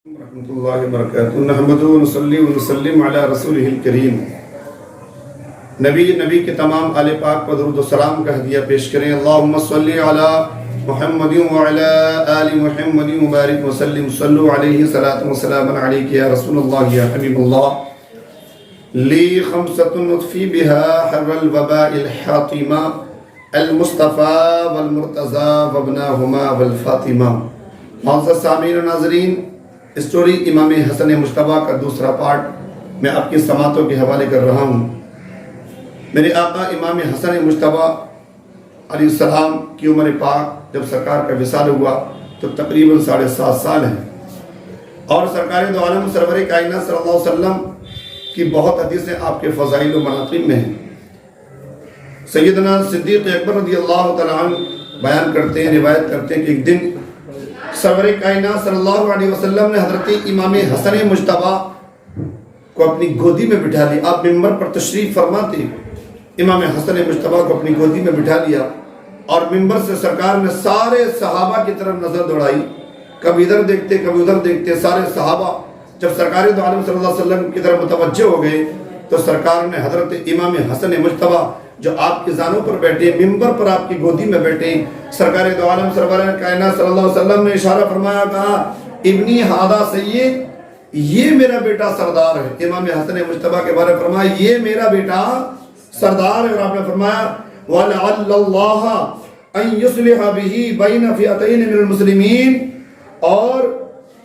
ورحمۃ اللہ وبرکاتہ نحمدہ ونصلی ونسلم علی رسولہ الکریم۔ نبی کے تمام آل پاک پر درود و سلام کا ہدیہ پیش کریں۔ اللہم صلی علی محمد وعلی آل محمد مبارک وسلم صلو علیہ صلاۃ و سلام علیک یا رسول اللہ یا حبیب اللہ۔ لی خمسۃ نطفی بہا حر الوباء الحاطمہ المصطفیٰ والمرتضی وابناہما والفاطمہ۔ معزز سامعین و ناظرین، اسٹوری امام حسن مجتبیٰ کا دوسرا پارٹ میں آپ کی سماعتوں کے حوالے کر رہا ہوں۔ میرے آقا امام حسن مجتبیٰ علیہ السلام کی عمر پاک جب سرکار کا وصال ہوا تو تقریباً 7.5 سال ہیں، اور سرکار دو عالم سرور کائنات صلی اللہ علیہ وسلم کی بہت حدیثیں آپ کے فضائل و مناقب میں ہیں۔ سیدنا صدیق اکبر رضی اللہ تعالیٰ عنہ بیان کرتے ہیں، روایت کرتے ہیں کہ ایک دن سرور کائنات صلی اللہ علیہ وسلم نے حضرت امام حسن مجتبیٰ کو اپنی گودی میں بٹھا لیا۔ آپ ممبر پر تشریف فرماتے، امام حسن مجتبیٰ کو اپنی گودی میں بٹھا لیا اور ممبر سے سرکار نے سارے صحابہ کی طرف نظر دوڑائی، کبھی ادھر دیکھتے کبھی ادھر دیکھتے۔ سارے صحابہ جب سرکار دو عالم صلی اللہ علیہ وسلم کی طرف متوجہ ہو گئے تو سرکار نے حضرت امام حسن مجتبیٰ جو آپ کی زانوں پر بیٹھے، ممبر پر آپ کی گودی میں بیٹھے، سرکار دو عالم سرور کائنات صلی اللہ علیہ وسلم نے اشارہ فرمایا، کہا ابنی ھذا سید، یہ میرا بیٹا سردار ہے۔ امام حسن مجتبیٰ کے بارے میں فرمایا یہ میرا بیٹا سردار ہے، اور آپ نے فرمایا وَلَعَلَّ اللَّهَ أَن يُصْلِحَ بِهِ بَيْنَ فِئَتَيْنِ مِنَ الْمُسْلِمِينَ، اور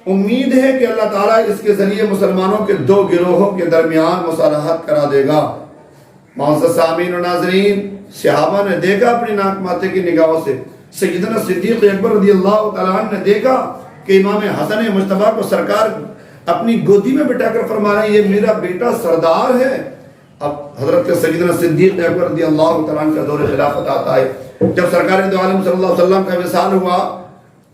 امید ہے کہ اللہ تعالیٰ اس کے ذریعے مسلمانوں کے دو گروہوں کے درمیان مصالحت کرا دے گا۔ معزز سامعین و ناظرین، صحابہ نے دیکھا اپنی ناک ماتے کی نگاہوں سے، سیدنا صدیق اکبر رضی اللہ تعالیٰ عنہ نے دیکھا کہ امام حسن مجتبیٰ کو سرکار اپنی گودی میں بٹھا کر فرما رہے ہیں یہ میرا بیٹا سردار ہے۔ اب حضرت سیدنا صدیق اکبر رضی اللہ تعالیٰ عنہ کا دور خلافت آتا ہے۔ جب سرکار دو عالم صلی اللہ علیہ وسلم کا وصال ہوا،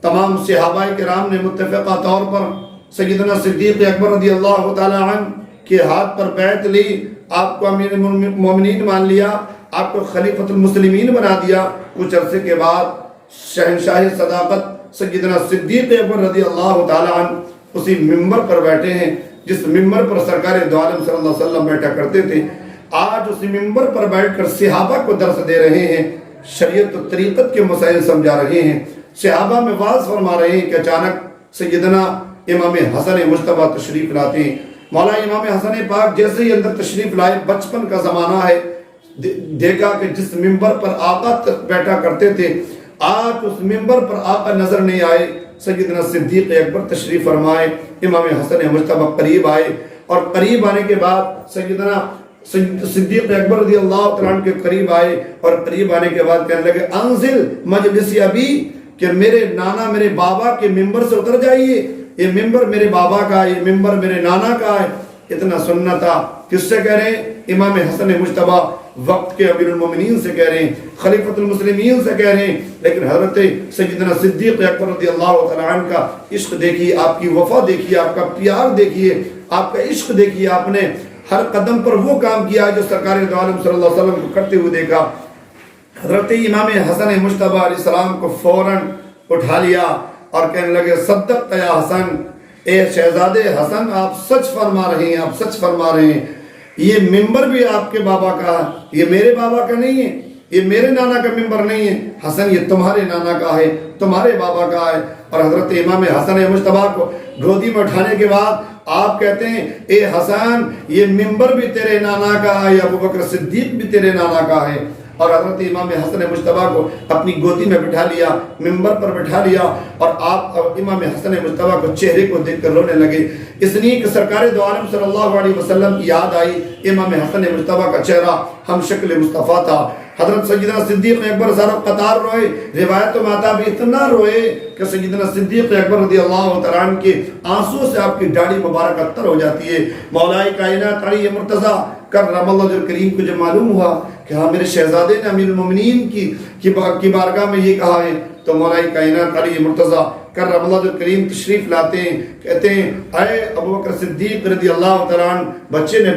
تمام صحابہ کرام نے متفقہ طور پر سیدنا صدیق اکبر رضی اللہ تعالیٰ عنہ کے ہاتھ پر بیعت لی، آپ کو امیر المومنین مان لیا، آپ کو خلیفۃ المسلمین بنا دیا۔ کچھ عرصے کے بعد شہنشاہ صداقت سیدنا صدیق اکبر رضی اللہ تعالیٰ عنہ اسی ممبر پر بیٹھے ہیں جس ممبر پر سرکار دو عالم صلی اللہ علیہ وسلم بیٹھا کرتے تھے۔ آج اسی ممبر پر بیٹھ کر صحابہ کو درس دے رہے ہیں، شریعت و طریقت کے مسائل سمجھا رہے ہیں، صحابہ میں واعظ فرما رہے ہیں کہ اچانک سیدنا امام حسن مجتبیٰ تشریف لاتے ہیں۔ مولا امام حسن پاک جیسے ہی اندر تشریف لائے، بچپن کا زمانہ ہے، دیکھا کہ جس ممبر پر آقا بیٹھا کرتے تھے آج اس ممبر پر آقا نظر نہیں آئے۔ سیدنا صدیق اکبر تشریف فرمائے، امام حسن مجتبیٰ قریب آئے، اور قریب آنے کے بعد سیدنا صدیق اکبر رضی اللہ تعالیٰ عنہ کے قریب آئے، اور قریب آنے کے بعد کہنے لگے انزل مجلسی ابی، کہ میرے نانا میرے بابا کے ممبر سے اتر جائیے، یہ ممبر میرے بابا کا ہے، یہ ممبر میرے نانا کا ہے۔ اتنا سننا تھا۔ کس سے کہہ رہے ہیں؟ امام حسن مجتبیٰ وقت کے امیر المومنین سے کہہ رہے ہیں، خلیفۃ المسلمین سے کہہ رہے ہیں، لیکن حضرت سیدنا صدیق اکبر رضی اللہ تعالیٰ عنہ کا عشق دیکھیے، آپ کی وفا دیکھیے، آپ کا پیار دیکھیے، آپ کا عشق دیکھیے۔ آپ نے ہر قدم پر وہ کام کیا جو سرکار دو عالم صلی اللہ علیہ وسلم کو کرتے ہوئے دیکھا۔ حضرت امام حسن مجتبیٰ علیہ السلام کو فوراً اٹھا لیا اور کہنے لگے صدقت یا حسن، اے شہزادے حسن آپ سچ فرما رہے ہیں، آپ سچ فرما رہے ہیں، یہ ممبر بھی آپ کے بابا کا ہے، یہ میرے بابا کا نہیں ہے، یہ میرے نانا کا ممبر نہیں ہے، حسن یہ تمہارے نانا کا ہے، تمہارے بابا کا ہے۔ اور حضرت امام حسن مجتبیٰ کو گودی میں اٹھانے کے بعد آپ کہتے ہیں اے حسن یہ ممبر بھی تیرے نانا کا ہے، ابوبکر صدیق بھی تیرے نانا کا ہے۔ اور حضرت امام حسن مجتبیٰ کو اپنی گودی میں بٹھا لیا، ممبر پر بٹھا لیا، اور آپ امام حسن مجتبیٰ کو چہرے کو دیکھ کر رونے لگے، اس لیے کہ سرکار دو عالم صلی اللہ علیہ وسلم کی یاد آئی۔ امام حسن مجتبیٰ کا چہرہ ہم شکل مصطفیٰ تھا۔ حضرت سیدنا صدیق اکبر زارو قطار روئے، روایتوں میں آتا بھی اتنا روئے کہ سیدنا صدیق اکبر رضی اللہ تعالیٰ عنہ کے آنسوں سے آپ کی داڑھی مبارکہ تر ہو جاتی ہے۔ مولا کائنات علی مرتضیٰ کرم اللہ کریم کو جب معلوم ہوا کہ ہاں میرے شہزادے نے امیر المومنین کی بارگاہ میں یہ کہا ہے، تو مولا کائنات علی مرتضیٰ کرم اللہ کریم تشریف لاتے ہیں، کہتے ہیں اے ابو بکر صدیق رضی اللہ تعالیٰ عنہ، بچے نے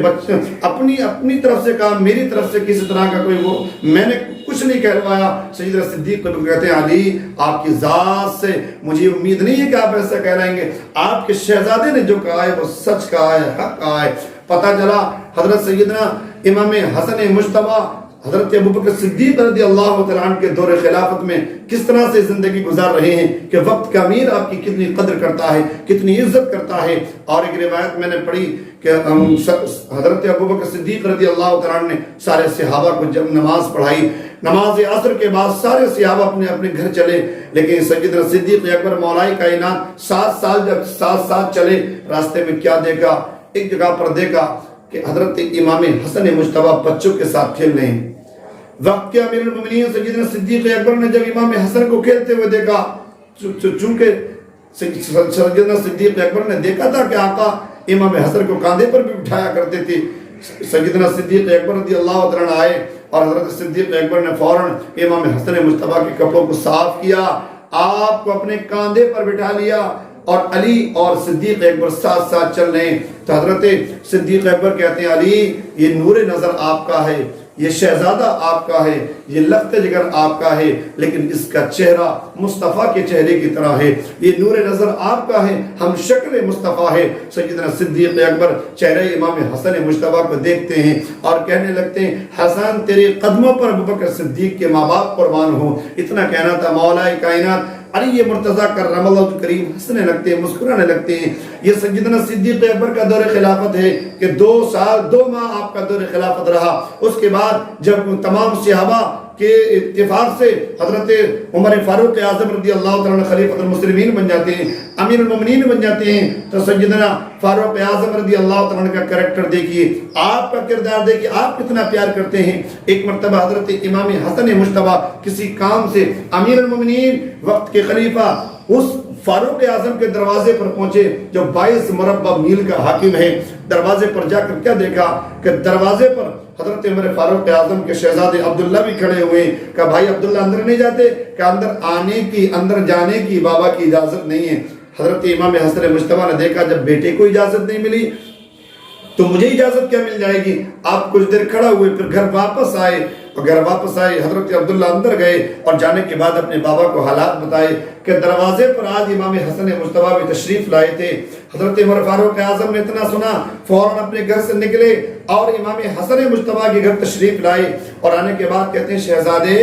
اپنی طرف سے کہا، میری طرف سے کسی طرح کا کوئی وہ میں نے کچھ نہیں کہلوایا۔ سیدنا صدیق کہتے ہیں علی آپ کی ذات سے مجھے امید نہیں ہے کہ آپ ایسا کہلائیں گے، آپ کے شہزادے نے جو کہا ہے وہ سچ کہا ہے، حق کہا ہے۔ پتہ چلا حضرت سیدنا امام حسن مجتبیٰ حضرت ابوبکر صدیق رضی اللہ تعالیٰ عنہ کے دور خلافت میں کس طرح سے زندگی گزار رہے ہیں کہ وقت کا امیر آپ کی کتنی قدر کرتا ہے، کتنی عزت کرتا ہے۔ اور ایک روایت میں نے پڑھی کہ حضرت ابوبکر صدیق رضی اللہ تعالیٰ عنہ نے سارے صحابہ کو جب نماز پڑھائی، نماز عصر کے بعد سارے صحابہ اپنے اپنے گھر چلے، لیکن سیدنا صدیق اکبر مولائے کائنات 7 سال جب ساتھ چلے، راستے میں کیا دیکھا؟ ایک جگہ پر دیکھا کہ حضرت امام حسن مجتبیٰ بچوں کے ساتھ کھیل رہے ہیں۔ وقت کے امیر المومنین سیدنا صدیق اکبر نے جب امام حسن کو کھیلتے ہوئے دیکھا، چونکہ سیدنا صدیق اکبر نے دیکھا تھا کہ آقا امام حسن کو کاندھے پر بھی بٹھایا کرتے تھے، سیدنا صدیق اکبر رضی اللہ تعالیٰ آئے اور حضرت صدیق اکبر نے فوراً امام حسن مجتبیٰ کے کپڑوں کو صاف کیا، آپ کو اپنے کاندھے پر بٹھا لیا، اور علی اور صدیق اکبر ساتھ چل رہے ہیں۔ تو حضرت صدیق اکبر کہتے ہیں علی یہ نور نظر آپ کا ہے، یہ شہزادہ آپ کا ہے، یہ لخت جگر آپ کا ہے، لیکن اس کا چہرہ مصطفیٰ کے چہرے کی طرح ہے، یہ نور نظر آپ کا ہے، ہم شکل مصطفیٰ ہے۔ سیدنا صدیق اکبر چہرے امام حسن مجتبیٰ کو دیکھتے ہیں اور کہنے لگتے ہیں حسن تیرے قدموں پر ابوبکر صدیق کے ماں باپ قربان ہوں۔ اتنا کہنا تھا مولائے کائنات علی مرتضیٰ کرم اللہ کریم ہنسنے لگتے ہیں، مسکرانے لگتے ہیں۔ یہ سیدنا صدیق اکبر کا دور خلافت ہے کہ 2 سال 2 ماہ آپ کا دور خلافت رہا۔ اس کے بعد جب تمام صحابہ کے اتفاق سے حضرت عمر فاروق اعظم رضی اللہ تعالیٰ خلیفۃ المسلمین بن جاتے ہیں، امیر المومنین بن جاتے ہیں، تو سیدنا فاروق اعظم رضی اللہ تعالیٰ کا کریکٹر دیکھیے، آپ کا کردار دیکھیے، آپ کتنا پیار کرتے ہیں۔ ایک مرتبہ حضرت امام حسن مجتبیٰ کسی کام سے امیر المومنین وقت کے خلیفہ اس فاروق اعظم کے دروازے پر پہنچے جو 22 مربع میل کا حاکم ہے۔ دروازے پر جا کر کیا دیکھا کہ دروازے پر حضرت عمر فاروق اعظم کے شہزادے عبداللہ بھی کھڑے ہوئے ہیں۔ کہا بھائی عبداللہ اندر نہیں جاتے؟ کہ اندر جانے کی بابا کی اجازت نہیں ہے۔ حضرت امام حسن مجتبیٰ نے دیکھا جب بیٹے کو اجازت نہیں ملی تو مجھے اجازت کیا مل جائے گی؟ آپ کچھ دیر کھڑا ہوئے، پھر گھر واپس آئے، اور گھر واپس آئے حضرت عبداللہ اندر گئے اور جانے کے بعد اپنے بابا کو حالات بتائے کہ دروازے پر آج امام حسن مجتبیٰ بھی تشریف لائے تھے۔ حضرت عمر فاروق اعظم نے اتنا سنا، فوراً اپنے گھر سے نکلے اور امام حسن مجتبیٰ کے گھر تشریف لائے، اور آنے کے بعد کہتے ہیں شہزادے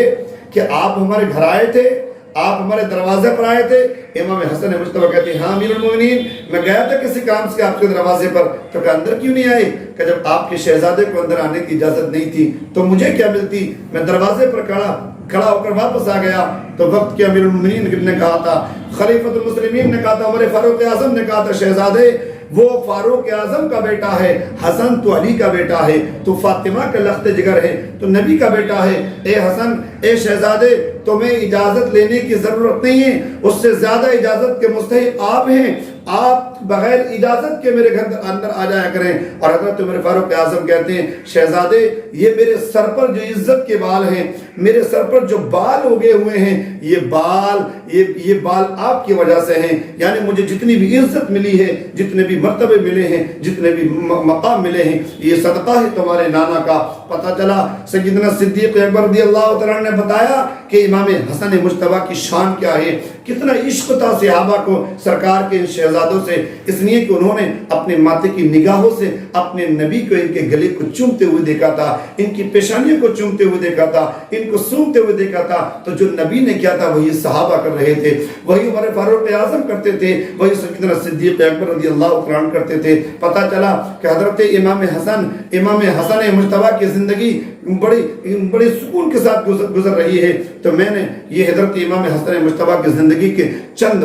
کہ آپ ہمارے گھر آئے تھے، آپ ہمارے دروازے پر آئے تھے؟ امام حسن مجتبیٰ کہتے ہیں ہاں امیر المومنین میں گیا تھا کسی کام سے آپ کے دروازے پر۔ تو کہ اندر کیوں نہیں آئے؟ کہ جب آپ کے شہزادے کو اندر آنے کی اجازت نہیں تھی تو مجھے کیا ملتی؟ میں دروازے پر کھڑا ہو کر واپس آ گیا۔ تو وقت کے امیر المومنین نے کہا تھا، خلیفۃ المسلمین نے کہا تھا، عمر فاروق اعظم نے کہا تھا شہزادے وہ فاروق اعظم کا بیٹا ہے، حسن تو علی کا بیٹا ہے، تو فاطمہ کا لخت جگر ہے، تو نبی کا بیٹا ہے۔ اے حسن، اے شہزادے، تمہیں اجازت لینے کی ضرورت نہیں ہے، اس سے زیادہ اجازت کے مستحق آپ ہیں، آپ بغیر اجازت کے میرے گھر اندر آ جایا کریں۔ اور حضرت عمر فاروق اعظم کہتے ہیں شہزادے یہ میرے سر پر جو عزت کے بال ہیں، میرے سر پر جو بال اگے ہوئے ہیں، یہ بال آپ کی وجہ سے ہیں، یعنی مجھے جتنی بھی عزت ملی ہے، جتنے بھی مرتبے ملے ہیں، جتنے بھی مقام ملے ہیں، یہ صدقہ ہے تمہارے نانا کا۔ پتہ چلا سیدنا صدیق اکبر رضی اللہ تعالیٰ نے بتایا کہ امام حسن مجتبیٰ کی شان کیا ہے، کتنا عشق تھا صحابہ کو سرکار کے شہزادوں سے، اس لیے کہ انہوں نے اپنے ماتھے کی نگاہوں سے اپنے نبی کو ان کے گلے کو چومتے ہوئے دیکھا تھا، ان کی پیشانیوں کو چومتے ہوئے دیکھا تھا، ان کو سونگتے ہوئے دیکھا تھا۔ تو جو نبی نے کیا تھا وہی صحابہ کر رہے تھے، وہی عمر فاروق اعظم کرتے تھے، وہی سیدنا صدیق اکبر رضی اللہ عنہ کرتے تھے۔ پتہ چلا کہ حضرت امام حسن مجتبیٰ کی زندگی بڑی سکون کے ساتھ گزر رہی ہے۔ تو میں نے یہ حضرت امام حسن مجتبیٰ کی زندگی کے چند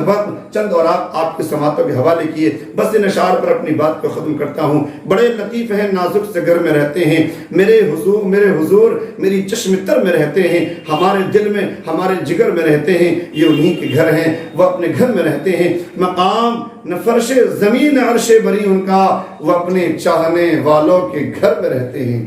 اور آپ کے سماعتوں کے حوالے کیے، بس ان اشعار پر اپنی بات کو ختم کرتا ہوں۔ بڑے لطیف ہیں، نازک سے گھر میں رہتے ہیں، میرے حضور میری چشم تر میں رہتے ہیں، ہمارے دل میں ہمارے جگر میں رہتے ہیں، یہ انہی کے گھر ہیں، وہ اپنے گھر میں رہتے ہیں۔ مقام نہ فرش زمین عرش بری ان کا، وہ اپنے چاہنے والوں کے گھر میں رہتے ہیں۔